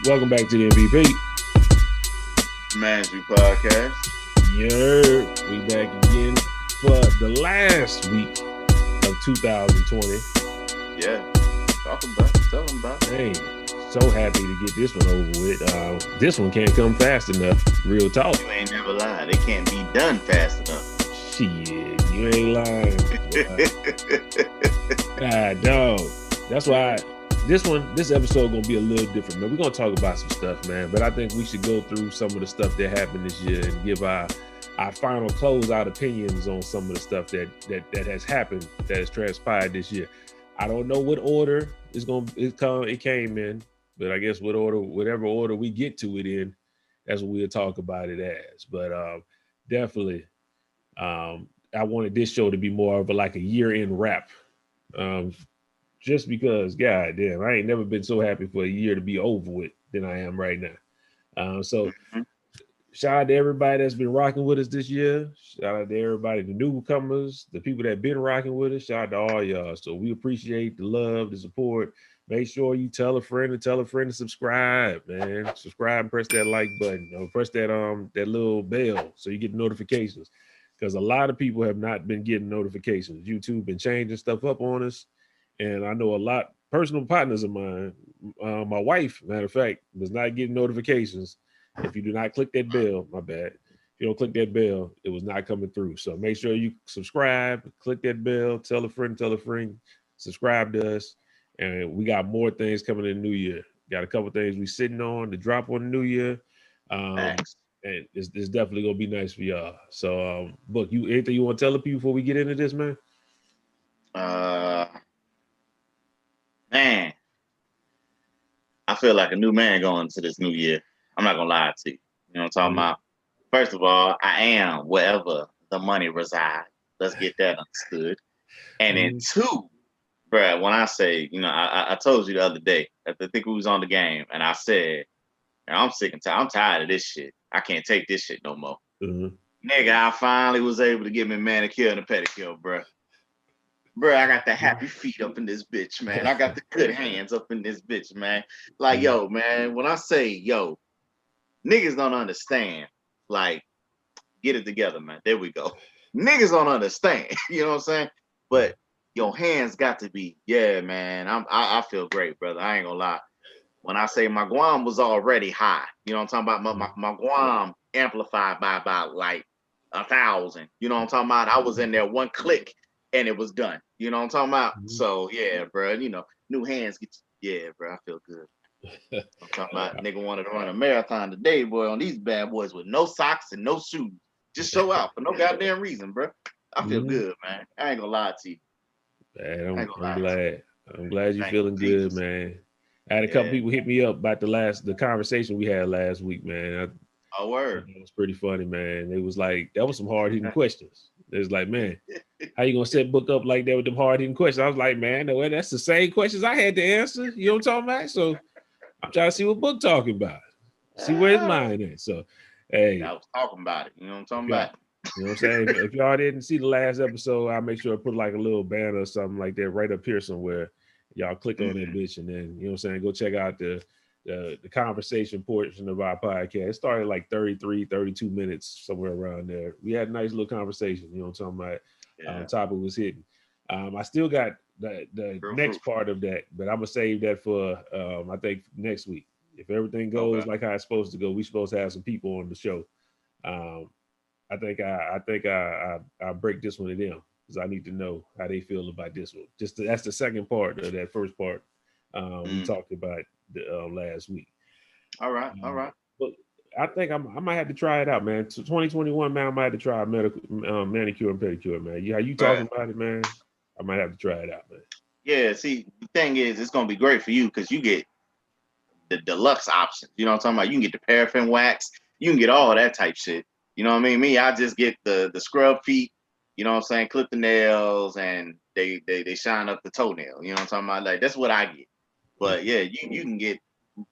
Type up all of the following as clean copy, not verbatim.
Welcome back to the MVP. Management Podcast. Yeah, we back again for the last week of 2020. Yeah, tell them about it. Hey, so happy to get this one over with. This one can't come fast enough. Real talk. You ain't never lied. It can't be done fast enough. Shit, you ain't lying. Dog. That's why this episode gonna be a little different, man. We're gonna talk about some stuff, man. But I think we should go through some of the stuff that happened this year and give our final closeout opinions on some of the stuff that has happened, that has transpired this year. I don't know what order it came in, but I guess whatever order we get to it in, that's what we'll talk about it as. But definitely, I wanted this show to be more of a year-end wrap. Just because, God damn, I ain't never been so happy for a year to be over with than I am right now. Shout out to everybody that's been rocking with us this year. Shout out to everybody, the newcomers, the people that been rocking with us. Shout out to all y'all. So we appreciate the love, the support. Make sure you tell a friend to subscribe, man. Subscribe and press that like button. Press that little bell so you get notifications. Because a lot of people have not been getting notifications. YouTube been changing stuff up on us. And I know a lot personal partners of mine, my wife, matter of fact, was not getting notifications. If you do not click that bell, my bad. If you don't click that bell, it was not coming through. So make sure you subscribe, click that bell, tell a friend, subscribe to us. And we got more things coming in the new year. Got a couple things we sitting on to drop on the new year. And it's definitely gonna be nice for y'all. So Book, anything you want to tell the people before we get into this, man? Man, I feel like a new man going into this new year. I'm not gonna lie to you. You know what I'm talking about? First of all, I am wherever the money resides. Let's get that understood. And then two, bruh, when I say, I told you the other day, I think we was on the game, and I said, I'm sick and tired. I'm tired of this shit. I can't take this shit no more. Nigga, I finally was able to get me a manicure and a pedicure, bruh. Bro, I got the happy feet up in this bitch, man. I got the good hands up in this bitch, man. Like, yo, man, when I say, yo, niggas don't understand. Like, get it together, man. There we go. Niggas don't understand. You know what I'm saying? But your hands got to be, yeah, man. I feel great, brother. I ain't gonna lie. When I say my guam was already high, you know what I'm talking about? My guam amplified by like 1,000. You know what I'm talking about? I was in there one click. And it was done. You know what I'm talking about? So, yeah, bro, new hands get yeah, bro, I feel good. I'm talking about nigga wanted to run a marathon today, boy, on these bad boys with no socks and no shoes. Just show out for no goddamn reason, bro. I feel good, man. I ain't gonna lie to you. Man, I'm glad you're feeling good, man. I had a couple people hit me up about the conversation we had last week, man. Word. It was pretty funny, man. It was like, that was some hard-hitting questions. It was like, man, how you gonna set Book up like that with them hard-hitting questions? I was like, man, no, that's the same questions I had to answer. You know what I'm talking about? So I'm trying to see what Book talking about. See where his mind is. So, hey. I was talking about it. You know what I'm talking about? You know what I'm saying? If y'all didn't see the last episode, I'll make sure I put like a little banner or something like that right up here somewhere. Y'all click on that bitch and then, you know what I'm saying, go check out the conversation portion of our podcast. It started like 33, 32 minutes, somewhere around there. We had a nice little conversation, you know what I'm talking about? Topic was hidden. I still got the next part of that, but I'm gonna save that for I think next week. If everything goes like how it's supposed to go, we're supposed to have some people on the show. I think I'll break this one to them because I need to know how they feel about this one. That's the second part of that first part we talked about last week. All right. But I think I might have to try it out, man. 2021, man, I might have to try a manicure and pedicure, man. How you talking about it, man? I might have to try it out, man. Yeah, see, the thing is, it's gonna be great for you because you get the deluxe options. You know what I'm talking about? You can get the paraffin wax, you can get all that type shit. You know what I mean? Me, I just get the scrub feet, you know what I'm saying, clip the nails, and they shine up the toenail. You know what I'm talking about? Like, that's what I get. But yeah, you can get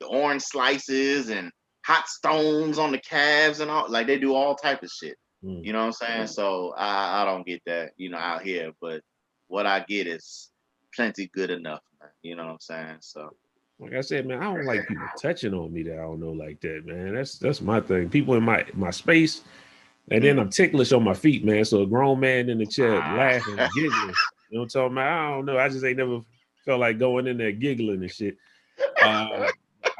the orange slices and hot stones on the calves and all. Like, they do all type of shit. You know what I'm saying? So I don't get that, out here. But what I get is plenty good enough, man. You know what I'm saying? So like I said, man, I don't like people touching on me that I don't know like that, man. That's my thing. People in my space, and then I'm ticklish on my feet, man. So a grown man in the chair laughing, giggling. You know what I'm talking about? I don't know. I just ain't never felt like going in there giggling and shit. I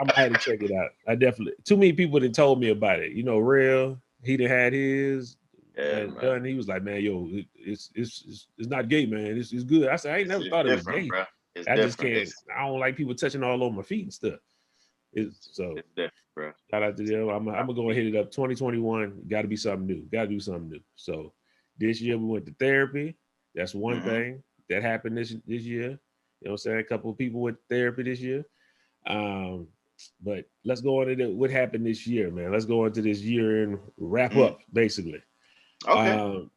might have to check it out. I definitely. Too many people that told me about it. You know, real. He done had his and done. He was like, man, yo, it's not gay, man. It's good. I said, I ain't never thought it was gay. Bro. I just can't. I don't like people touching all over my feet and stuff. It's different, bro. Shout out to them. I'm gonna go and hit it up. 2021, got to be something new. Got to do something new. So this year we went to therapy. That's one thing that happened this year. You know what I'm saying? A couple of people went to therapy this year. But let's go into what happened this year, man. Let's go into this year and wrap up, basically. Okay.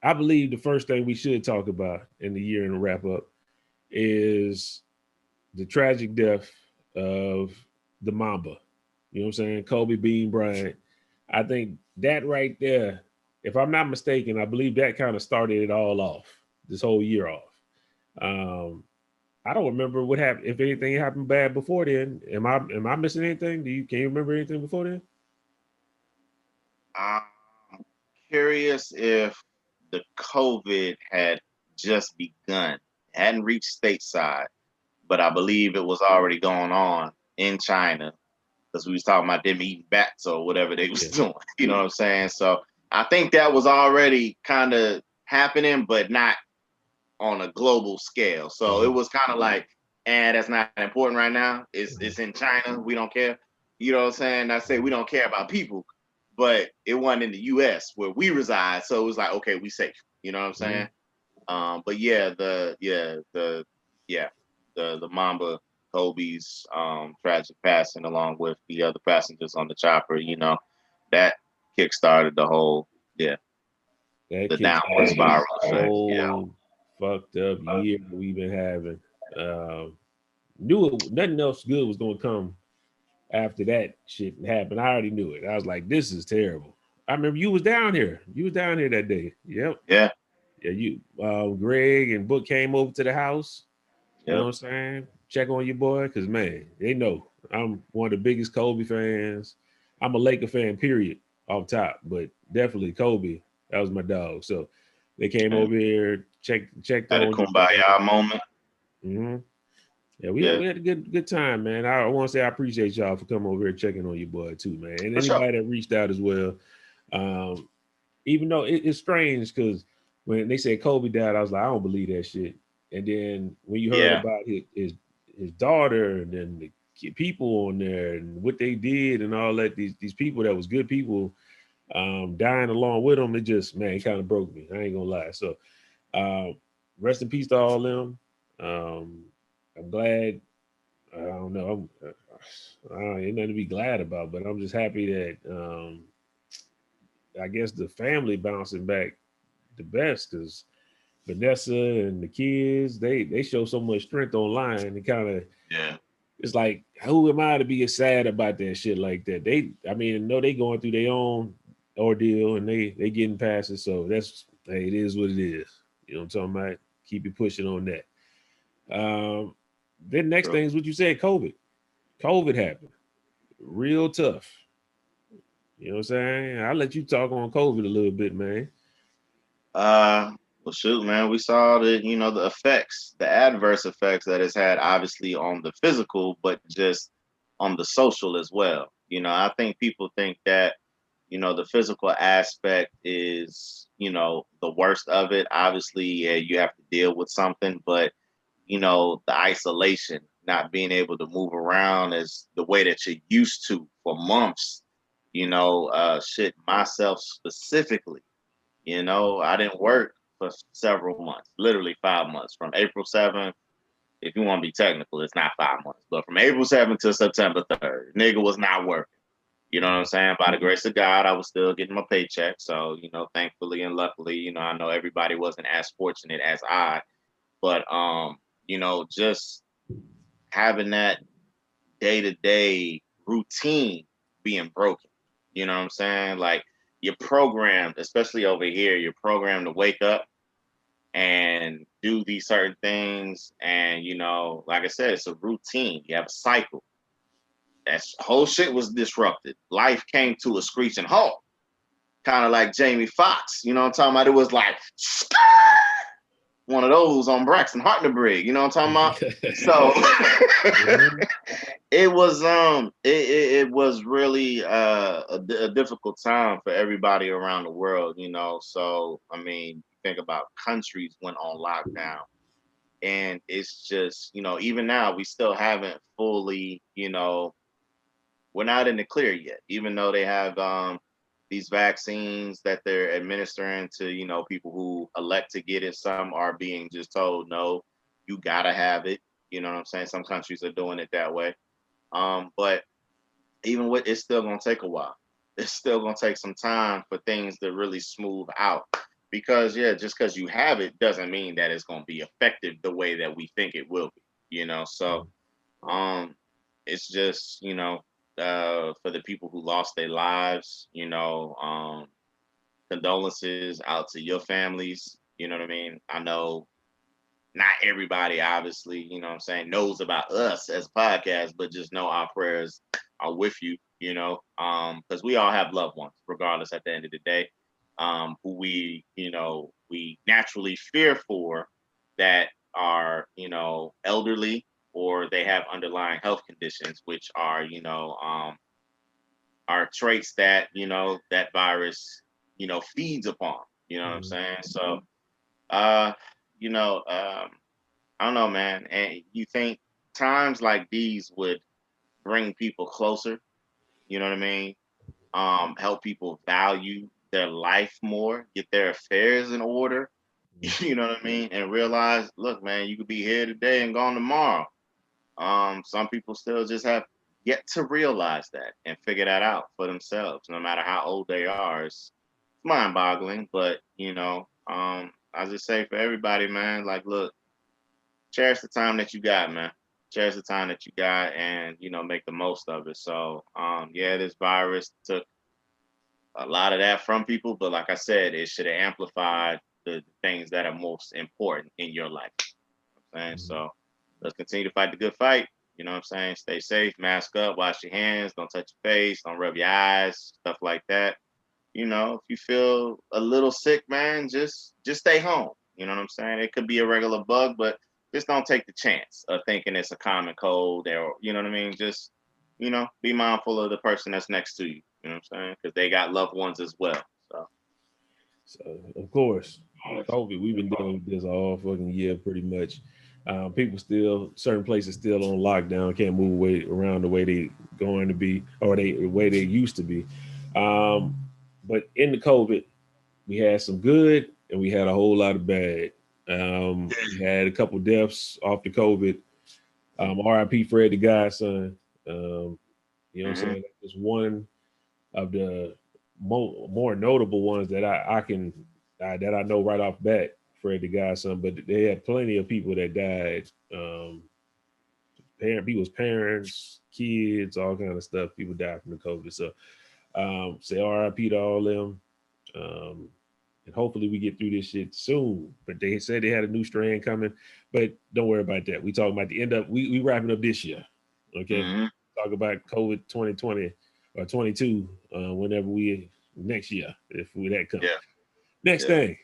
I believe the first thing we should talk about in the year and wrap up is the tragic death of the Mamba. You know what I'm saying? Kobe Bean Bryant. I think that right there, if I'm not mistaken, I believe that kind of started it all off, this whole year off. I don't remember what happened. If anything happened bad before then, am I missing anything? Can you remember anything before then? I'm curious if the COVID had just begun, it hadn't reached stateside, but I believe it was already going on in China because we was talking about them eating bats or whatever they was doing. You know what I'm saying? So I think that was already kind of happening, but not on a global scale. So it was kind of like, that's not important right now. It's in China. We don't care. You know what I'm saying? I say we don't care about people, but it wasn't in the US where we reside. So it was like, okay, we safe. You know what I'm saying? But yeah, the Mamba Kobe's tragic passing along with the other passengers on the chopper, you know, that kickstarted the whole, the downward spiral effect. Yeah. Fucked up year we've been having. Knew nothing else good was gonna come after that shit happened. I already knew it. I was like, this is terrible. I remember you was down here. You was down here that day. Yep. Yeah. Yeah, you Greg and Book came over to the house. Yep. You know what I'm saying? Check on your boy, because man, they know I'm one of the biggest Kobe fans. I'm a Laker fan, period, off top, but definitely Kobe. That was my dog. So they came over here, checked Had on a kumbaya moment. Yeah, we had a good time, man. I want to say I appreciate y'all for coming over here checking on your boy too, man. And anybody that reached out as well. Even though it's strange because when they said Kobe died, I was like, I don't believe that shit. And then when you heard about his daughter and then the people on there and what they did and all that, these people that was good people dying along with them, it just, man, it kind of broke me. I ain't gonna lie. So rest in peace to all them. I'm glad. I don't know. Ain't nothing to be glad about, but I'm just happy that I guess the family bouncing back the best because Vanessa and the kids, they show so much strength online and kind of it's like, who am I to be sad about that shit like that? I know they going through their own ordeal and they getting past it. So that's, hey, it is what it is. You know what I'm talking about? Keep it pushing on that. Then next thing is what you said, COVID. COVID happened. Real tough. You know what I'm saying? I'll let you talk on COVID a little bit, man. Well, shoot, man, we saw the effects, the adverse effects that it's had, obviously on the physical, but just on the social as well. You know, I think people think that, the physical aspect is, the worst of it. Obviously, you have to deal with something, but, the isolation, not being able to move around as the way that you're used to for months, myself specifically, I didn't work for several months, literally 5 months, from April 7th. If you want to be technical, it's not 5 months, but from April 7th to September 3rd, nigga was not working. You know what I'm saying? By the grace of God, I was still getting my paycheck. So, thankfully and luckily, I know everybody wasn't as fortunate as I, but, just having that day-to-day routine being broken, you know what I'm saying? Like, you're programmed, especially over here, you're programmed to wake up and do these certain things. And, you know, like I said, it's a routine. You have a cycle. That whole shit was disrupted. Life came to a screeching halt. Kind of like Jamie Foxx. You know what I'm talking about? It was like one of those on Braxton Hartnebrig. You know what I'm talking about? So it was really a difficult time for everybody around the world, you know. So I mean, think about countries went on lockdown, and it's just, you know, even now we still haven't fully, you know, we're not in the clear yet, even though they have these vaccines that they're administering to, you know, people who elect to get it. Some are being just told, no, you gotta have it. You know what I'm saying? Some countries are doing it that way. But even with, it's still gonna take a while. It's still gonna take some time for things to really smooth out. Because yeah, just because you have it doesn't mean that it's gonna be effective the way that we think it will be. You know, so it's just, you know, for the people who lost their lives, you know, condolences out to your families. You know what I mean? I know not everybody, obviously, you know what I'm saying, knows about us as a podcast, but just know our prayers are with you, you know, because we all have loved ones, regardless at the end of the day, who we, you know, we naturally fear for that are, you know, elderly or they have underlying health conditions, which are, you know, are traits that, you know, that virus, you know, feeds upon, you know what I'm saying? So, you know, I don't know, man. And you think times like these would bring people closer, you know what I mean? Help people value their life more, get their affairs in order, you know what I mean? And realize, look, man, you could be here today and gone tomorrow. Some people still just have yet to realize that and figure that out for themselves, no matter how old they are. It's mind-boggling, but you know, I just say for everybody, man, like, look, cherish the time that you got, man. Cherish the time that you got, and you know, make the most of it. So, yeah, this virus took a lot of that from people, but like I said, it should have amplified the things that are most important in your life. You know what I'm saying? So let's continue to fight the good fight. You know what I'm saying? Stay safe, mask up, wash your hands, don't touch your face, don't rub your eyes, stuff like that. You know, if you feel a little sick, man, just stay home. You know what I'm saying? It could be a regular bug, but just don't take the chance of thinking it's a common cold or, you know what I mean? Just, you know, be mindful of the person that's next to you. You know what I'm saying? Because they got loved ones as well. So of course, COVID, we've been dealing with this all fucking year pretty much. People still, certain places still on lockdown, can't move around the way they going to be, or the way they used to be. But in the COVID, we had some good and we had a whole lot of bad. We had a couple deaths off the COVID. R.I.P. Fred the Godson. You know what I'm saying? That's one of the more notable ones that that I know right off bat, Fred the Godson. But they had plenty of people that died. People's parents, kids, all kind of stuff. People died from the COVID. So say RIP to all them. And hopefully we get through this shit soon. But they said they had a new strain coming. But don't worry about that. We talking about the end up. We wrapping up this year. Okay. Talk about COVID 2020 or 22. Whenever we next year, if that comes. Yeah. Next thing.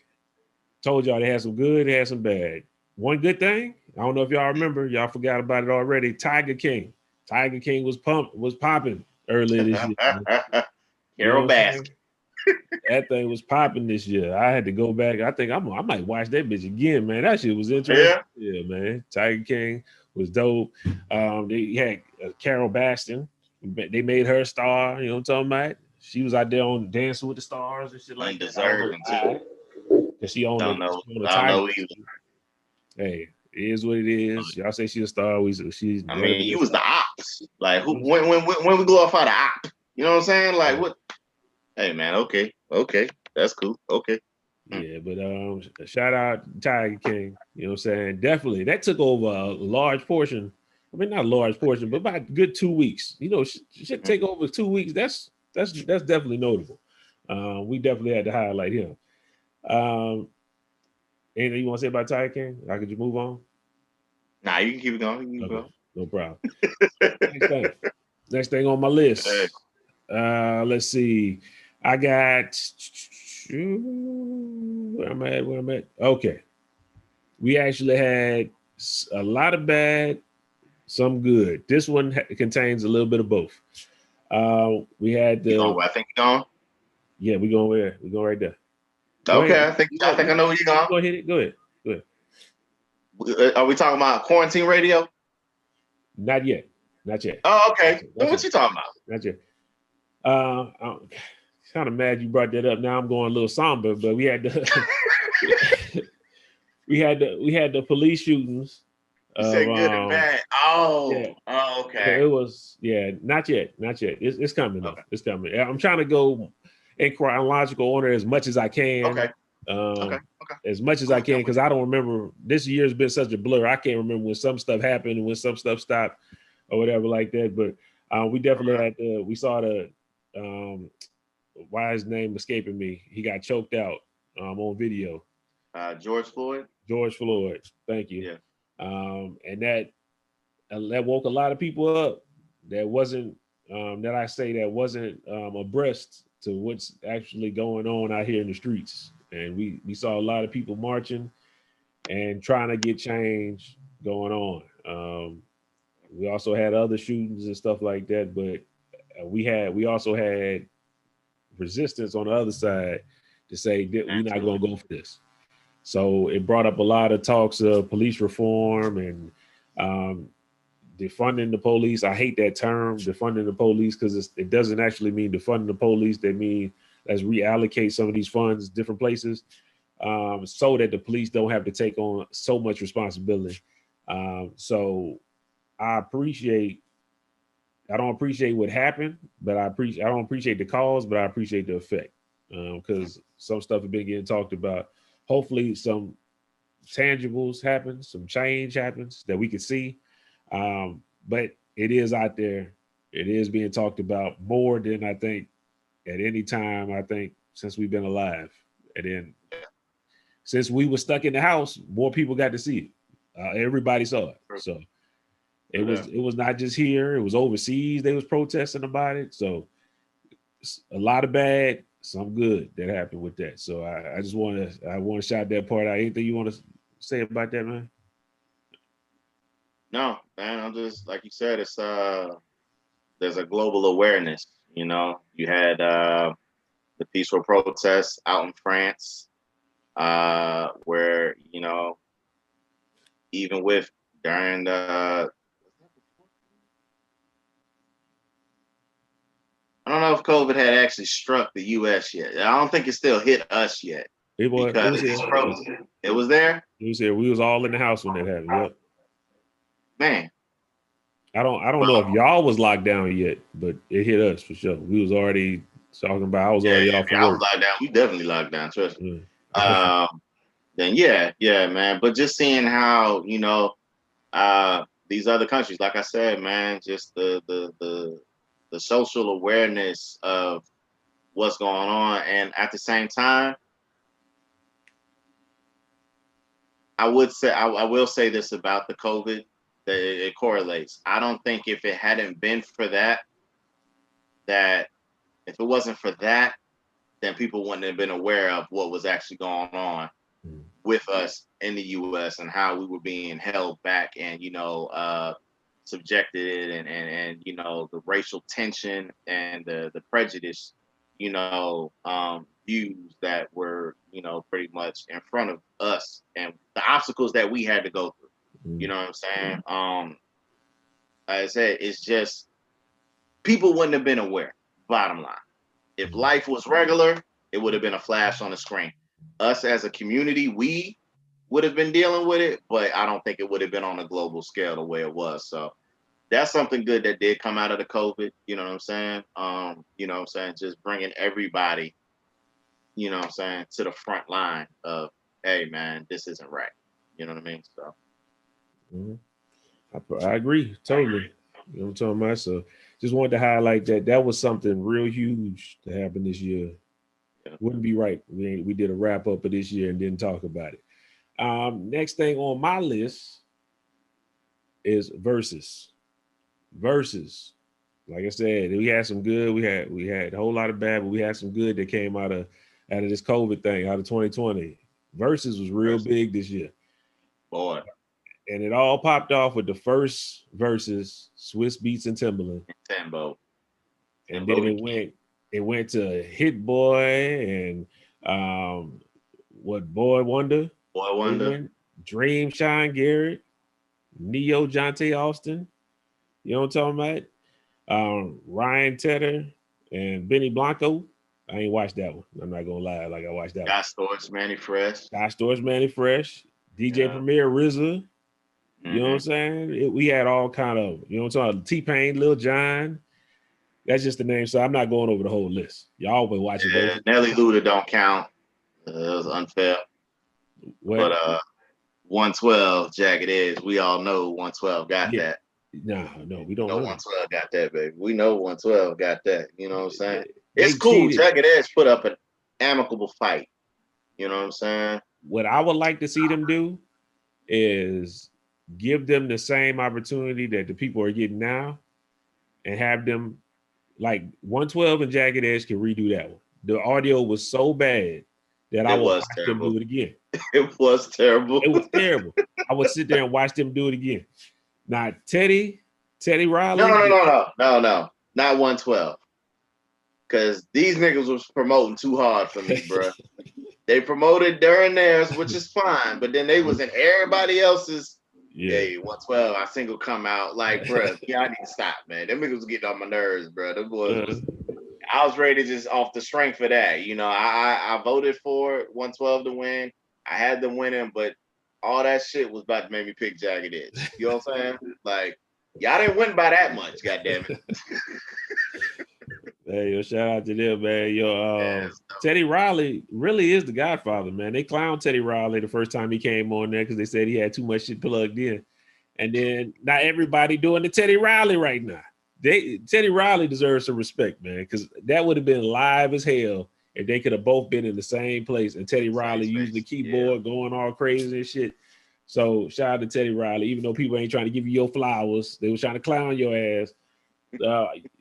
Told y'all they had some good, they had some bad. One good thing, I don't know if y'all remember, y'all forgot about it already. Tiger King was popping earlier this year. Carol Baskin. That thing was popping this year. I had to go back. I think I might watch that bitch again, man. That shit was interesting. Yeah, man. Tiger King was dope. They had Carol Baskin. They made her a star. You know what I'm talking about? She was out there on Dancing with the Stars and shit like that. Deserving too. She on don't the know Tiger. either. Hey, it is what it is. Y'all say she's a star. She's. I mean, you was the ops. Like who? When we glorify the op, you know what I'm saying? Like what? Hey man, okay, that's cool. Okay. Yeah, but shout out Tiger King. You know what I'm saying? Definitely, that took over a large portion. I mean, not a large portion, but about a good 2 weeks. You know, should take over 2 weeks. That's definitely notable. We definitely had to highlight him. Anything you want to say about Tiger King? I could just move on. Nah, you can keep it going. You can keep Okay, no problem. going. Next thing on my list. Let's see. I got where I'm at. Okay. We actually had a lot of bad, some good. This one contains a little bit of both. We had the. I think you're going. Yeah, we going where? We going right there. Okay, I think I know where you're going. Go ahead. Go ahead. Are we talking about quarantine radio? Not yet. Oh, okay. What you talking about? Not yet. I'm kind of mad you brought that up. Now I'm going a little somber, but we had the we had the police shootings. You said good and bad. Oh, yeah. Oh, okay. It was not yet. It's coming. Okay. It's coming. I'm trying to go in chronological order as much as I can. Okay. As much as I can, because I don't remember. This year's been such a blur. I can't remember when some stuff happened and when some stuff stopped or whatever like that. But we definitely had we saw the why his name escaping me. He got choked out on video. George Floyd. Thank you. Yeah. And that woke a lot of people up. That wasn't that wasn't abreast to what's actually going on out here in the streets. And we saw a lot of people marching and trying to get change going on. We also had other shootings and stuff like that, but we also had resistance on the other side to say that we're not going to go for this. So it brought up a lot of talks of police reform and defunding the police. I hate that term, defunding the police, because it doesn't actually mean defunding the police. They mean let's reallocate some of these funds different places so that the police don't have to take on so much responsibility. So I don't appreciate what happened, but I don't appreciate the cause, but I appreciate the effect, because some stuff has been getting talked about. Hopefully some tangibles happen, some change happens that we can see. But it is out there. It is being talked about more than I think at any time, I think, since we've been alive. And then since we were stuck in the house, more people got to see it. Everybody saw it. So it was not just here, it was overseas. They was protesting about it. So a lot of bad, some good that happened with that. So I just want to shout that part out. Anything you want to say about that, man? No, man, I'm just, like you said, it's there's a global awareness. You know, you had the peaceful protests out in France, where, you know, even during the, I don't know if COVID had actually struck the U.S. yet. I don't think it still hit us yet. It was there. It was there. It was here. We was all in the house when that happened. Yep. Man, I don't know if y'all was locked down yet, but it hit us for sure. We was already talking about. I was already off. I was locked down. We definitely locked down. Trust me. Then yeah, man. But just seeing how, you know, these other countries, like I said, man, just the social awareness of what's going on, and at the same time, I will say this about the COVID, that it correlates. I don't think if it hadn't been for that if it wasn't for that, then people wouldn't have been aware of what was actually going on with us in the U.S. and how we were being held back and, you know, subjected and you know, the racial tension and the prejudice, you know, views that were, you know, pretty much in front of us and the obstacles that we had to go through. You know what I'm saying? Like I said, it's just people wouldn't have been aware. Bottom line, if life was regular, it would have been a flash on the screen. Us as a community, we would have been dealing with it, but I don't think it would have been on a global scale the way it was. So that's something good that did come out of the COVID. You know what I'm saying? You know what I'm saying? Just bringing everybody, you know what I'm saying, to the front line of, hey, man, this isn't right. You know what I mean? So. I agree totally. You know what I'm talking about? So just wanted to highlight that was something real huge to happen this year. Yeah. Wouldn't be right. We did a wrap up of this year and didn't talk about it. Next thing on my list is Verzuz. Verzuz. Like I said, we had some good. We had a whole lot of bad, but we had some good that came out of this COVID thing, out of 2020. Verzuz was real big this year. Boy. And it all popped off with the first Verzuz, Swiss Beats and Timbaland. Tambo. And then it went to Hit Boy and Boy Wonder. Boy Wonder. Dream Shine Garrett, Neo Jonte Austin. You know what I'm talking about? Ryan Tedder and Benny Blanco. I ain't watched that one. I'm not gonna lie, like I watched that Got Storage Manny Fresh. DJ Premier RZA. You know what I'm saying? We had all kind of, you know what I'm talking about, T-Pain, Lil Jon. That's just the name. So I'm not going over the whole list. Y'all been watching those. Nelly Luda don't count. It was unfair. What? But 112 Jagged Edge, we all know 112 got that. No, we don't know. 112 got that, baby. We know 112 got that. You know what I'm saying? They it's cool. cheated. Jagged Edge put up an amicable fight. You know what I'm saying? What I would like to see them do is give them the same opportunity that the people are getting now and have them, like 112 and Jagged Edge can redo that one. The audio was so bad that I would watch them do it again. It was terrible. It was terrible. I would sit there and watch them do it again. Now, Teddy Riley. No. Not 112. Because these niggas was promoting too hard for me, bro. They promoted during theirs, which is fine, but then they was in everybody else's. Hey, 112, I single come out. Like, bro, y'all need to stop, man. Them niggas was getting on my nerves, bro. Them boys I was ready to just off the strength of that. You know, I voted for 112 to win. I had them winning, but all that shit was about to make me pick Jagged Edge. You know what I'm saying? Like, y'all didn't win by that much, goddammit. Hey, shout out to them, man. Teddy Riley really is the Godfather, man. They clowned Teddy Riley the first time he came on there because they said he had too much shit plugged in. And then not everybody doing the Teddy Riley right now. Teddy Riley deserves some respect, man, because that would have been live as hell if they could have both been in the same place and Teddy Riley using the keyboard, going all crazy and shit. So shout out to Teddy Riley, even though people ain't trying to give you your flowers, they was trying to clown your ass.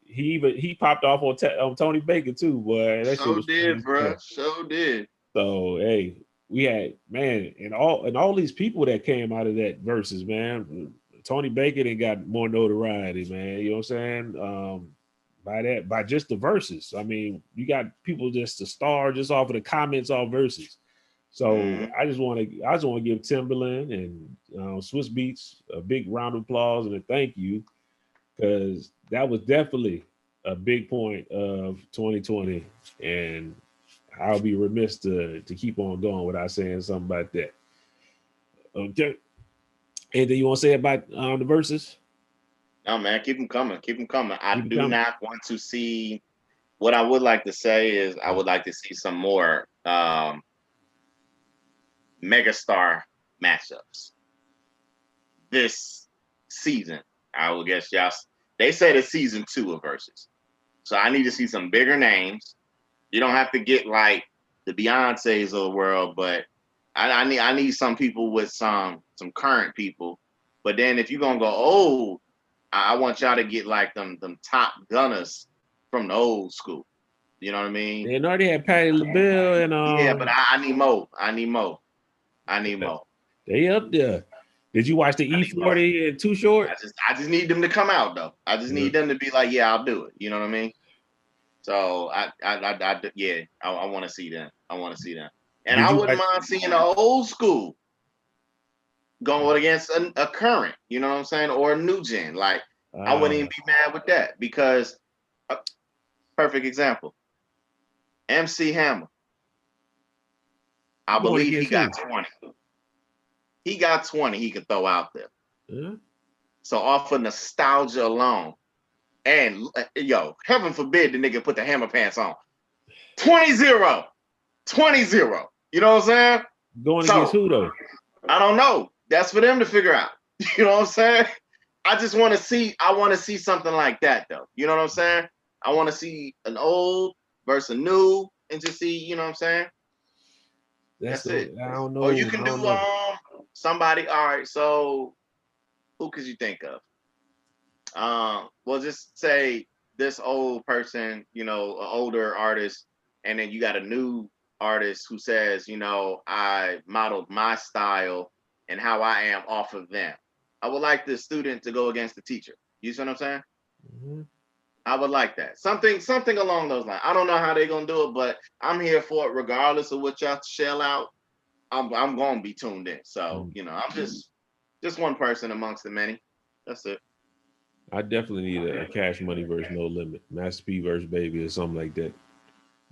He popped off on Tony Baker too, boy. That so did, bro. So did. So hey, we had, man, and all these people that came out of that Verzuz, man. Tony Baker done got more notoriety, man. You know what I'm saying? By just the Verzuz. I mean, you got people just to star just off of the comments off Verzuz. So I just want to give Timbaland and Swiss Beats a big round of applause and a thank you, because that was definitely a big point of 2020, and I'll be remiss to keep on going without saying something about that. Okay. Anything you want to say about the Verzuz? No, man, keep them coming. Keep them coming. I do not want to see. What I would like to say is I would like to see some more megastar matchups this season. I will guess y'all. They said it's season 2 of Verzuz, so I need to see some bigger names. You don't have to get like the Beyoncés of the world, but I need some people with some current people. But then if you're gonna go old, I want y'all to get like them top gunners from the old school. You know what I mean? They already had Patti LaBelle and yeah, but I need more. I need more. They up there. Did you watch the E40 and Too Short? I just need them to come out though. I just need them to be like, yeah, I'll do it. You know what I mean? So I want to see them. I want to see them. And I wouldn't mind seeing the old school going against a current, you know what I'm saying, or a new gen. Like, I wouldn't even be mad with that, because perfect example, MC Hammer. I believe he got 20. He got 20 he could throw out there. Yeah. So off of nostalgia alone, and heaven forbid the nigga put the Hammer pants on. 20-0. 20-0. You know what I'm saying? Going against who though? I don't know. That's for them to figure out. You know what I'm saying? I just want to see. I want to see something like that though. You know what I'm saying? I want to see an old versus a new, and just see. You know what I'm saying? That's it. I don't know. Or you can do Somebody, all right, so who could you think of? Well, just say this old person, an older artist, and then you got a new artist who says, I modeled my style and how I am off of them. I would like the student to go against the teacher. You see what I'm saying? Mm-hmm. I would like that. Something along those lines. I don't know how they're gonna do it, but I'm here for it regardless of what y'all shell out. I'm gonna be tuned in. So, I'm just one person amongst the many. That's it. I definitely need a Cash Money versus No Limit, Master P versus Baby or something like that.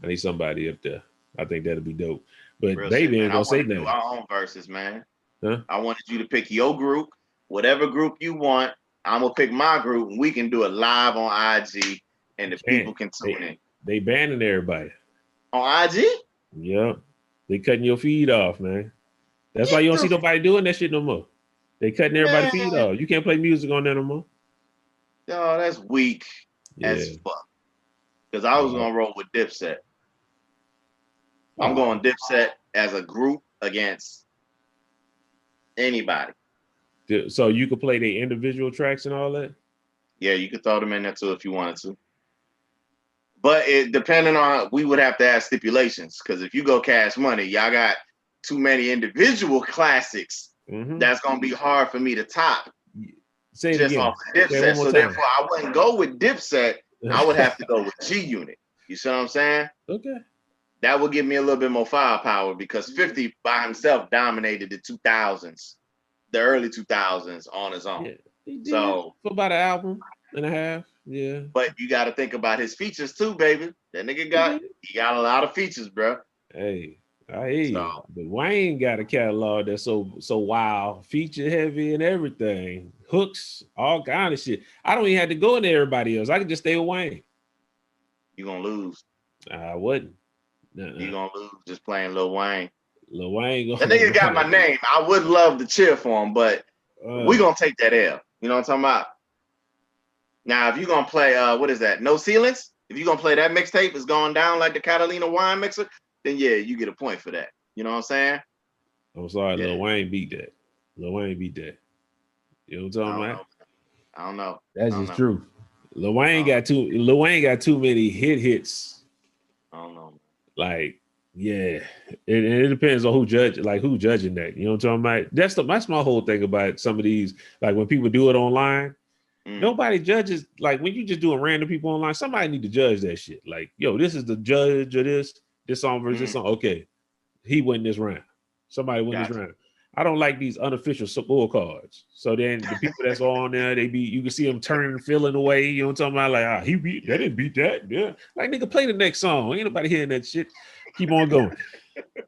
I need somebody up there. I think that'd be dope. But Real shit, Baby man. ain't I gonna want say to do nothing. our own verses, man. Huh? I wanted you to pick your group, whatever group you want. I'm gonna pick my group, and we can do it live on IG, and the people can tune in. They banning everybody. On IG? Yep. They cutting your feed off, man. That's why you don't see nobody doing that shit no more. They cutting everybody's feed off. You can't play music on there no more. Yo, that's weak as fuck. Because I was gonna roll with Dipset. I'm going Dipset as a group against anybody. So you could play their individual tracks and all that? Yeah, you could throw them in there too if you wanted to. But it depending on, we would have to have stipulations, because if you go Cash Money, y'all got too many individual classics. Mm-hmm. That's gonna be hard for me to top. Say it just again. Off of Dipset. So therefore, I wouldn't go with Dipset. I would have to go with G Unit. You see what I'm saying? Okay. That would give me a little bit more firepower, because 50 by himself dominated the 2000s, the early 2000s on his own. Yeah, he did. So for about an album and a half. Yeah. But you got to think about his features too, baby. That nigga got a lot of features, bro. Hey, I hear you. But Wayne got a catalog that's so wild, feature heavy and everything. Hooks, all kind of shit. I don't even have to go into everybody else. I can just stay with Wayne. You gonna lose. I wouldn't. You gonna lose just playing Lil Wayne. Lil Wayne that nigga got my name. I would love to cheer for him, but we gonna take that L. You know what I'm talking about? Now, if you're gonna play what is that? No Ceilings? If you're gonna play that mixtape, it's going down like the Catalina wine mixer, then yeah, you get a point for that. You know what I'm saying? I'm sorry, Lil Wayne beat that. Lil Wayne beat that. You know what I'm talking about? I don't know. That's just true. Lil Wayne got too many hits. I don't know. Like, yeah, it depends on who judging that. You know what I'm talking about? That's my whole thing about some of these. Like when people do it online, nobody judges. Like when you just doing random people online, somebody need to judge that shit. Like, yo, this is the judge of this song versus this song. Okay, he win this round. Somebody win this round. I don't like these unofficial scorecards. So then the people that's on there, you can see them turning, feeling away. You know what I'm talking about? Like, he beat that, didn't beat that. Yeah. Like, nigga, play the next song. Ain't nobody hearing that shit. Keep on going.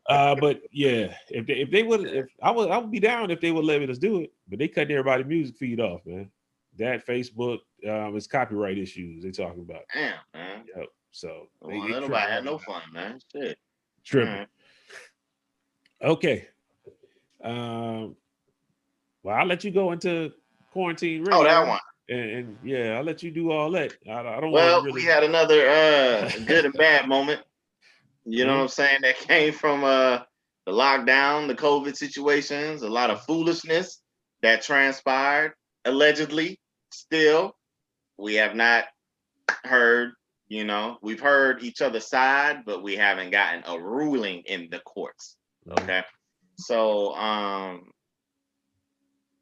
But yeah, I would be down if they would let us do it. But they cut everybody's music feed off, man. That Facebook, it's copyright issues they talking about. Damn, man. Yep. So nobody had no fun, man. Shit. Tripping. Okay. Well, I'll let you go into quarantine radio. Oh, that one. And yeah, I'll let you do all that. I don't want to really... we had another good and bad moment. You know what I'm saying? That came from the lockdown, the COVID situations, a lot of foolishness that transpired, allegedly. Still, we have not heard, we've heard each other's side, but we haven't gotten a ruling in the courts. Okay. So,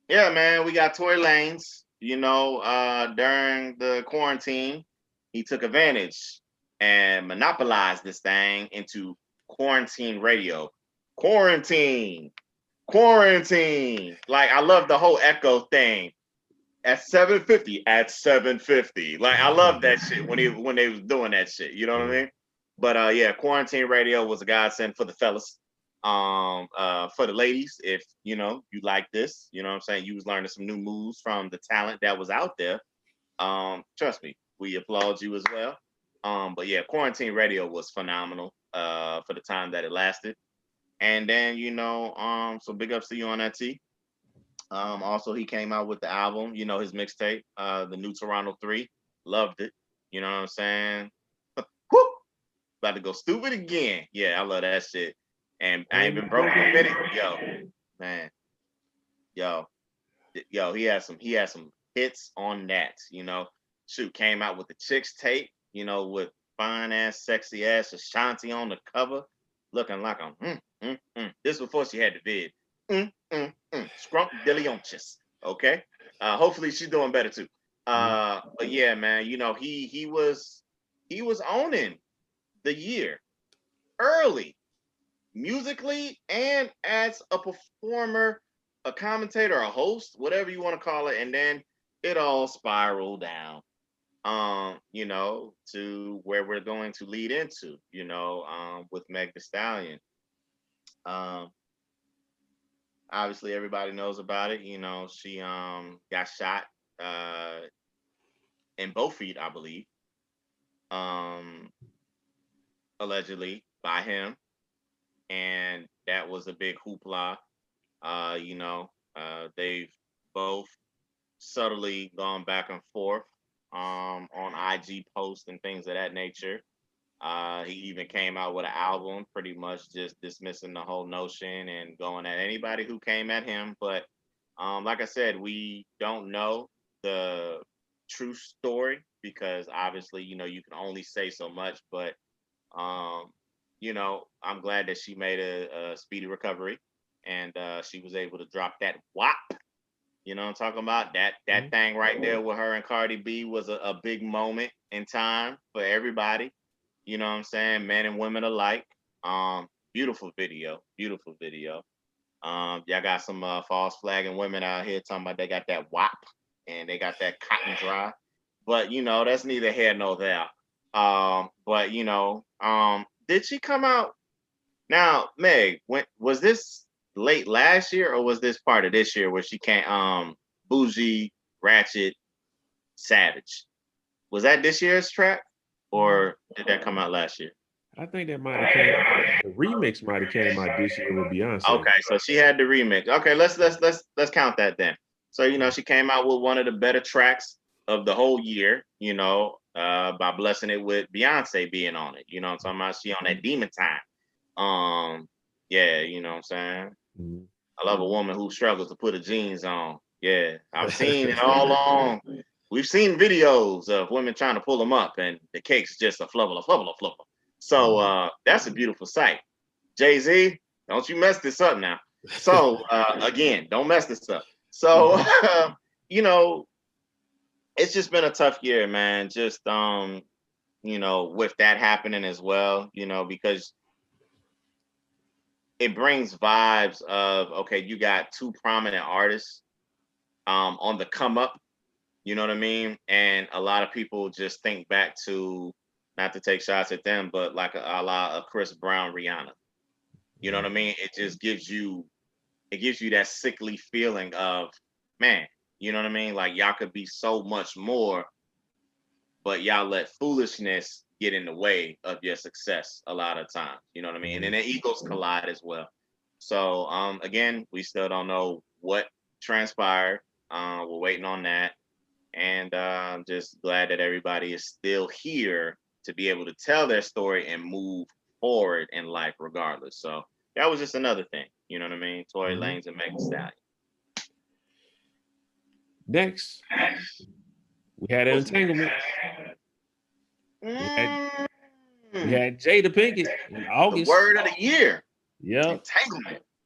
yeah, man, we got Tory Lanez, during the quarantine, he took advantage and monopolized this thing into quarantine radio. Quarantine. Like, I love the whole echo thing. At 750. Like, I love that shit when they was doing that shit. You know what I mean? But yeah, quarantine radio was a godsend for the fellas. For the ladies, if you like this, you know what I'm saying, you was learning some new moves from the talent that was out there. Trust me, we applaud you as well. But yeah, quarantine radio was phenomenal for the time that it lasted. And then so big ups to you on that, T. Also he came out with the album, his mixtape, the new Toronto 3. Loved it. You know what I'm saying? Woo! About to go stupid again. Yeah, I love that shit. And I ain't been broke in a minute. Yo, man. he had some hits on that. Shoot, came out with the Chicks tape. With fine ass, sexy ass Ashanti on the cover, looking like a This before she had the vid. Scrump Dillionchus. Okay. Hopefully she's doing better too. But yeah, man, he was owning the year early, musically and as a performer, a commentator, a host, whatever you want to call it, and then it all spiraled down, to where we're going to lead into, with Meg Thee Stallion. Obviously everybody knows about it. She got shot in both feet, I believe, allegedly by him, and that was a big hoopla. They've both subtly gone back and forth on IG posts and things of that nature. He even came out with an album pretty much just dismissing the whole notion and going at anybody who came at him. But like I said, we don't know the true story because obviously, you can only say so much. But, I'm glad that she made a speedy recovery and she was able to drop that WAP. You know what I'm talking about? That thing right there with her and Cardi B was a big moment in time for everybody. You know what I'm saying? Men and women alike. Beautiful video. Beautiful video. Y'all got some false flagging women out here talking about they got that WAP and they got that cotton dry. But that's neither here nor there. But did she come out? Now, Meg, was this late last year or was this part of this year where she came Bougie, Ratchet, Savage? Was that this year's track? Or did that come out last year? I think that might have came. The remix might have came out this year with Beyonce. Okay, so she had the remix. Okay, let's count that then. So she came out with one of the better tracks of the whole year. By blessing it with Beyonce being on it. I'm talking about she on that demon time. Yeah, you know what I'm saying. Mm-hmm. I love a woman who struggles to put her jeans on. Yeah, I've seen it all along. We've seen videos of women trying to pull them up, and the cake's just a flubber. So that's a beautiful sight. Jay-Z, don't you mess this up now. So again, don't mess this up. So it's just been a tough year, man. Just with that happening as well, because it brings vibes of, okay, you got two prominent artists on the come up. You know what I mean? And a lot of people just think back to, not to take shots at them, but like a la of Chris Brown, Rihanna. You know what I mean? It just gives you that sickly feeling of, man, you know what I mean? Like y'all could be so much more, but y'all let foolishness get in the way of your success a lot of times. You know what I mean? And then the egos collide as well. So again, we still don't know what transpired. We're waiting on that. And I'm just glad that everybody is still here to be able to tell their story and move forward in life regardless. So that was just another thing. You know what I mean? Tory Lanez and Meg Thee Stallion. Next, we had Entanglement. We had Jada Pinkett in August. The word of the year. Yeah.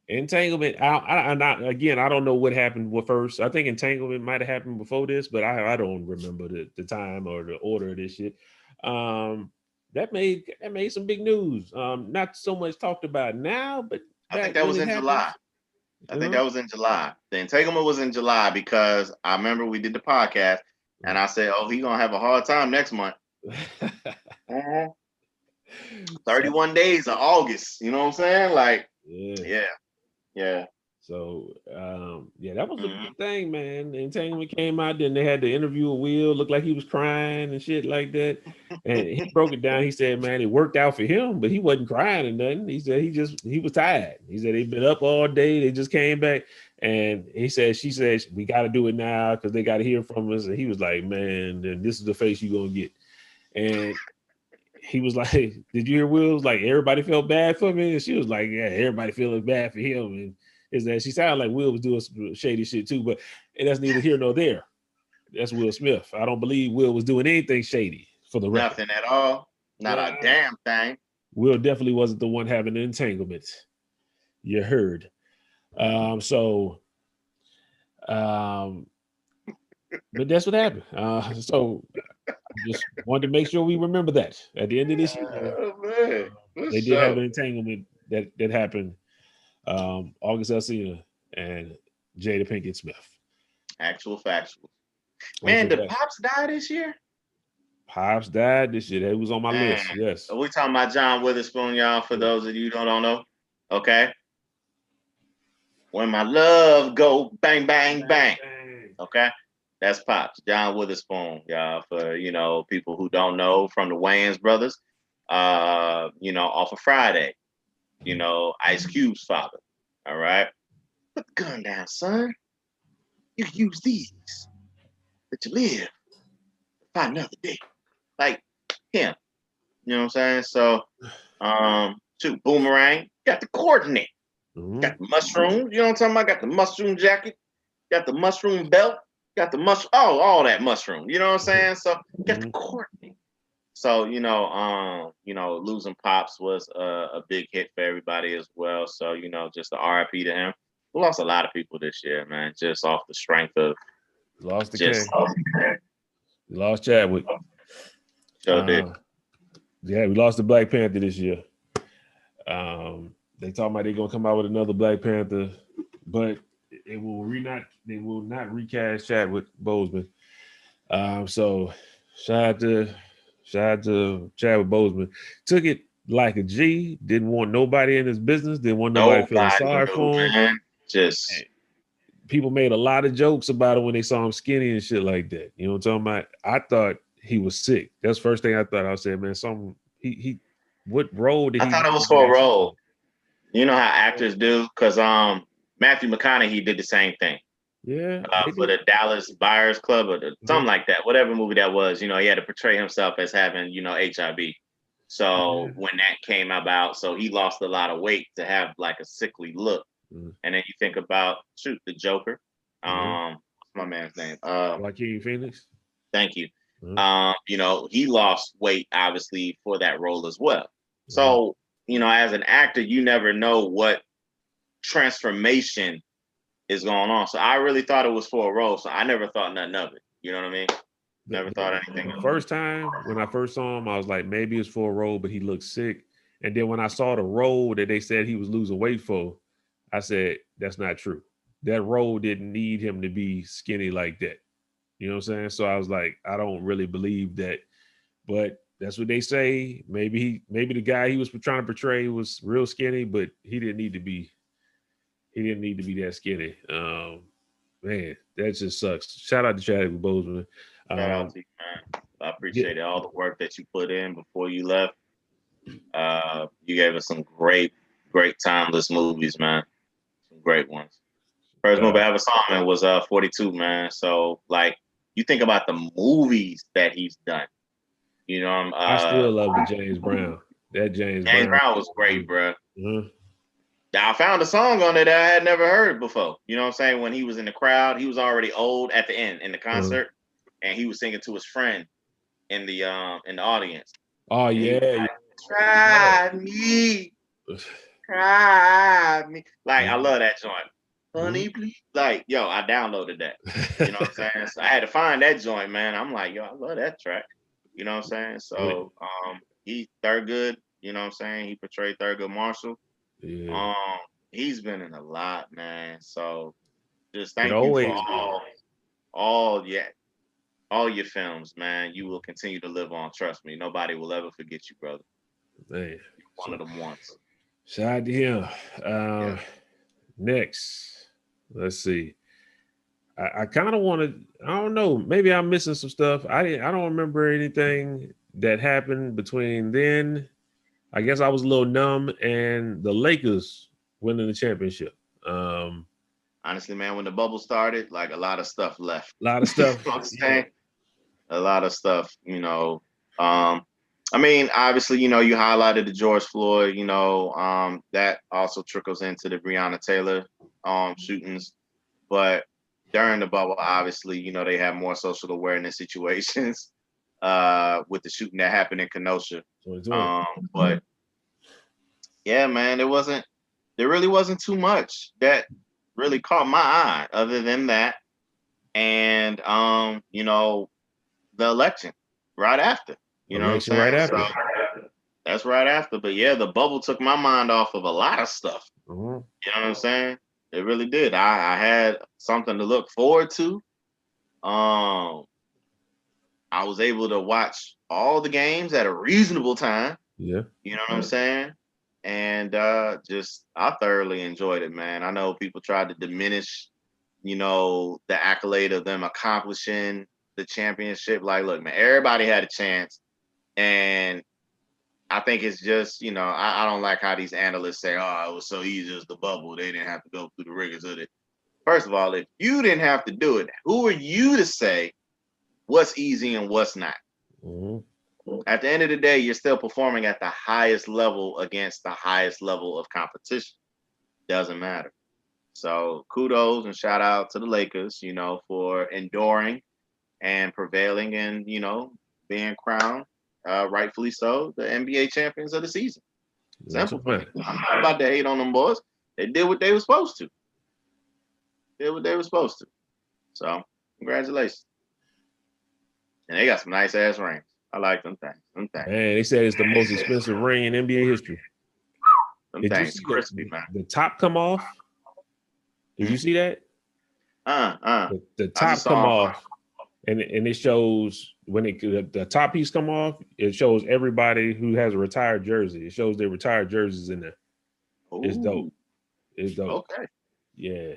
Entanglement. I don't know what happened with first. I think Entanglement might have happened before this, but I don't remember the time or the order of this shit. That made some big news. Not so much talked about now, but I think that was in July. I think that was in July. The Entanglement was in July because I remember we did the podcast and I said, oh, he's going to have a hard time next month. 31 days of August. You know what I'm saying? Like, yeah. So, that was a big thing, man. The Entanglement came out, then they had the interview with Will, looked like he was crying and shit like that. And he broke it down. He said, man, it worked out for him, but he wasn't crying or nothing. He said he was tired. He said they've been up all day. They just came back. And she said, we got to do it now because they got to hear from us. And he was like, man, then this is the face you're going to get. And he was like, did you hear Will? Like, everybody felt bad for me. And she was like, yeah, everybody feeling bad for him. is that she sounded like Will was doing some shady shit too, but that's neither here nor there. That's Will Smith. I don't believe Will was doing anything shady for the record. Nothing at all. Not a damn thing. Will definitely wasn't the one having the entanglement. You heard. But that's what happened. So just wanted to make sure we remember that at the end of this year. They did have an entanglement that happened. August Alsina and Jada Pinkett Smith. Actual factual. Man, did Pops die this year? Pops died this year. That was on my list. Yes. We're talking about John Witherspoon, y'all, for those of you who don't know. Okay. When my love go bang, bang, bang. Okay. That's Pops. John Witherspoon, y'all, for, people who don't know, from the Wayans brothers, off of Friday, Ice Cube's father. All right. Put the gun down, son. You can use these. Let you live. Find another day. Like him. You know what I'm saying? So, Boomerang. Got the coordinate. Mm-hmm. Got the mushroom. You know what I'm talking about? Got the mushroom jacket. Got the mushroom belt. Got the all that mushroom. You know what I'm saying? So, got the coordinate. So, losing Pops was a big hit for everybody as well. So, just a RIP to him. We lost a lot of people this year, man, just off the strength of lost the king. We lost Chadwick. Sure did. Yeah, we lost the Black Panther this year. They talking about they're gonna come out with another Black Panther, but they will not recast Chadwick Boseman. So shout out to Chadwick Boseman. Took it like a G. Didn't want nobody in his business. Didn't want nobody feeling sorry for him. Man. People made a lot of jokes about it when they saw him skinny and shit like that. You know what I'm talking about? I thought he was sick. That's the first thing I thought. I said, man, what role did he? I thought it was for a role. You know how actors do, because Matthew McConaughey did the same thing. Yeah. For the Dallas Buyers Club or something like that, whatever movie that was. He had to portray himself as having, HIV. So when that came about, so he lost a lot of weight to have like a sickly look. And then you think about the Joker. What's my man's name? Joaquin Phoenix. Thank you. He lost weight obviously for that role as well. So, as an actor, you never know what transformation is going on. So I really thought it was for a role. So I never thought nothing of it. You know what I mean? Never thought anything of it. First time when I first saw him, I was like, maybe it's for a role, but he looked sick. And then when I saw the role that they said he was losing weight for, I said, that's not true. That role didn't need him to be skinny like that. You know what I'm saying? So I was like, I don't really believe that. But that's what they say. Maybe the guy he was trying to portray was real skinny, but he didn't need to be that skinny. Man, that just sucks. Shout out to Chadwick Boseman. Shout out to you, man. I appreciate all the work that you put in before you left. You gave us some great timeless movies, man. Great ones. First movie I ever saw him in was 42, man. So like you think about the movies that he's done. I still love the James Brown. That James Brown was great, bro. Now I found a song on it that I had never heard before. You know what I'm saying? When he was in the crowd, he was already old at the end in the concert, and he was singing to his friend in the audience. Oh yeah. Try me. Try me. Like, I love that joint. Honey, please. Like, yo, I downloaded that. You know what I'm saying? So I had to find that joint, man. I'm like, yo, I love that track. You know what I'm saying? So he's Thurgood, you know what I'm saying? He portrayed Thurgood Marshall. Yeah. He's been in a lot, man. So just thank you for all your films, man. You will continue to live on. Trust me. Nobody will ever forget you, brother. Man. One of them ones. Shout out to him. Next, let's see. I kind of want to. I don't know. Maybe I'm missing some stuff. I don't remember anything that happened between then. I guess I was a little numb, and the Lakers winning the championship. Honestly, man, when the bubble started, like a lot of stuff left. A lot of stuff. You know what I'm saying? A lot of stuff. I mean, obviously, you highlighted the George Floyd, that also trickles into the Breonna Taylor shootings, but during the bubble, obviously, you know, they have more social awareness situations with the shooting that happened in Kenosha. But yeah, man, there really wasn't too much that really caught my eye other than that. And you know, the election right after. You know what I'm saying? Right after. So, that's right after. But yeah, the bubble took my mind off of a lot of stuff. You know what I'm saying? It really did. I had something to look forward to. I was able to watch all the games at a reasonable time. Yeah. You know what I'm saying? And I thoroughly enjoyed it, man. I know people tried to diminish, you know, the accolade of them accomplishing the championship. Like, look, man, everybody had a chance. And I think it's just, you know, I don't like how these analysts say, oh, it was so easy as the bubble. They didn't have to go through the rigors of it. First of all, if you didn't have to do it, who are you to say what's easy and what's not? At the end of the day, you're still performing at the highest level against the highest level of competition. Doesn't matter. So kudos and shout out to the Lakers, you know, for enduring and prevailing and, you know, being crowned, rightfully so, the NBA champions of the season. Simple. I'm not about to hate on them boys. They did what they were supposed to. So, congratulations. And they got some nice ass rings. I like them things. Man, they said it's the most expensive ring in NBA history. Them things crispy, man. The top come off. Did you see that? The top come off, and it shows when the top piece come off. It shows everybody who has a retired jersey. It shows their retired jerseys in there. Ooh. It's dope. Okay. Yeah.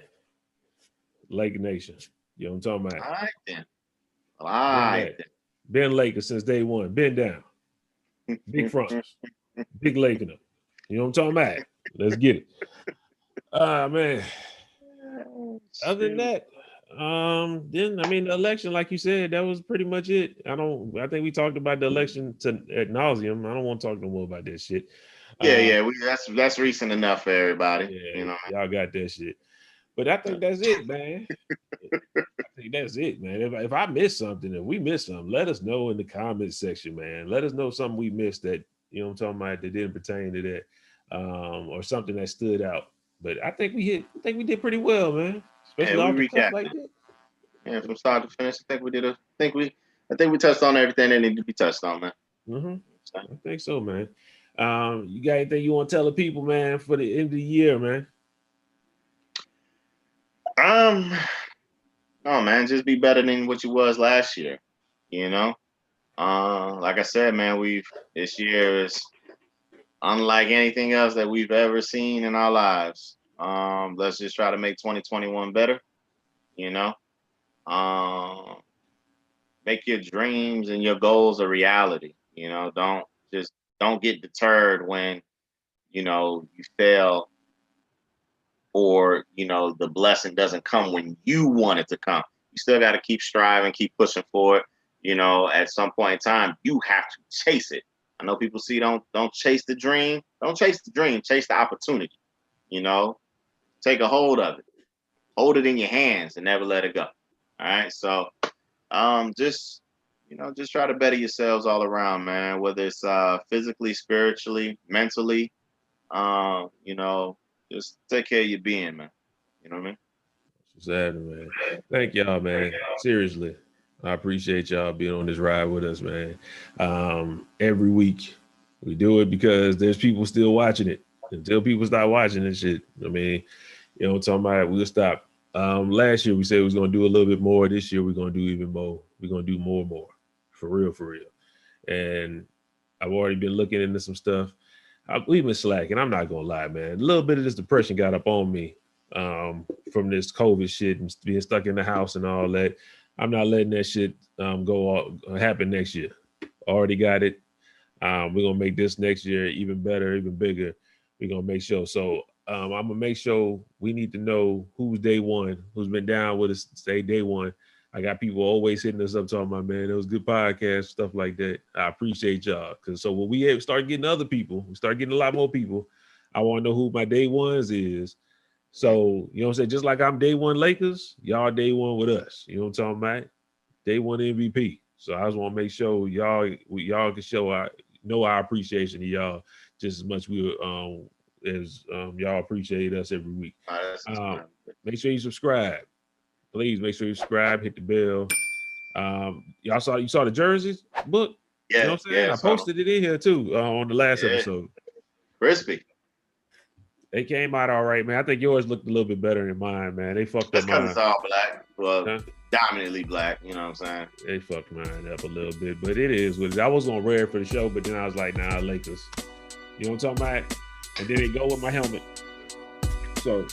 Lake Nation. You know what I'm talking about? I like that. Been Lakers since day one. Been down. Big fronts. Big Lake in them. You know what I'm talking about? Let's get it. Man. Other than that, then I mean the election, like you said, that was pretty much it. I think we talked about the election ad nauseum. I don't want to talk no more about that shit. That's recent enough for everybody. Yeah, you know, y'all got that shit. But I think that's it, man. I think that's it, man. If I missed something, if we missed something, let us know in the comments section, man. Let us know something we missed that, you know what I'm talking about, that didn't pertain to that, or something that stood out. But I think we did pretty well, man. Especially off the cuff like that. Yeah, from start to finish, I think we touched on everything that needed to be touched on, man. I think so, man. You got anything you want to tell the people, man, for the end of the year, man? No, man, just be better than what you was last year. You know, like I said, man, this year is unlike anything else that we've ever seen in our lives. Let's just try to make 2021 better. You know, make your dreams and your goals a reality. You know, don't get deterred when, you know, you fail, or, you know, the blessing doesn't come when you want it to come. You still got to keep striving, keep pushing forward. You know, at some point in time, you have to chase it. I know people see don't chase the dream. Don't chase the dream. Chase the opportunity. You know, take a hold of it. Hold it in your hands and never let it go. All right. So, just try to better yourselves all around, man. Whether it's physically, spiritually, mentally, you know, just take care of your being, man. You know what I mean? Exactly, man. Thank y'all, man. Seriously. I appreciate y'all being on this ride with us, man. Every week we do it because there's people still watching it. Until people start watching this shit, I mean, you know what I'm talking about? We'll stop. Last year we said we was gonna do a little bit more. This year we're gonna do even more. We're gonna do more. For real. And I've already been looking into some stuff. We've been slacking. I'm not gonna lie, man. A little bit of this depression got up on me from this COVID shit and being stuck in the house and all that. I'm not letting that shit happen next year. Already got it. We're gonna make this next year even better, even bigger. We're gonna make sure. So I'm gonna make sure we need to know who's day one, who's been down with us, say day one. I got people always hitting us up talking about, man, it was good podcast, stuff like that. I appreciate y'all. Cause so when we start getting other people, we start getting a lot more people. I want to know who my day ones is, So, you know what I'm saying? Just like I'm day one Lakers, y'all day one with us. You know what I'm talking about? Day one MVP. So I just want to make sure y'all can show our appreciation to y'all just as much as y'all appreciate us every week. Make sure you subscribe. Please make sure you subscribe, hit the bell. You saw the jerseys book? Yeah, you know what I'm saying? I posted it in here too on the last episode. Crispy. They came out all right, man. I think yours looked a little bit better than mine, man. They fucked up mine. That's because it's all black. Well, dominantly black, you know what I'm saying? They fucked mine up a little bit, but it is what it is. I was gonna wear it for the show, but then I was like, nah, Lakers. You know what I'm talking about? And then it go with my helmet. So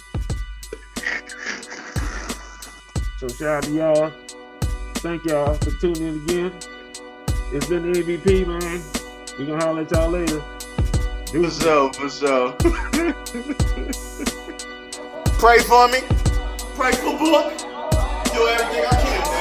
shout out to y'all. Thank y'all for tuning in again. It's been the MVP, man. We gonna holler at y'all later. For sure. Pray for me. Pray for Book. Do everything I can.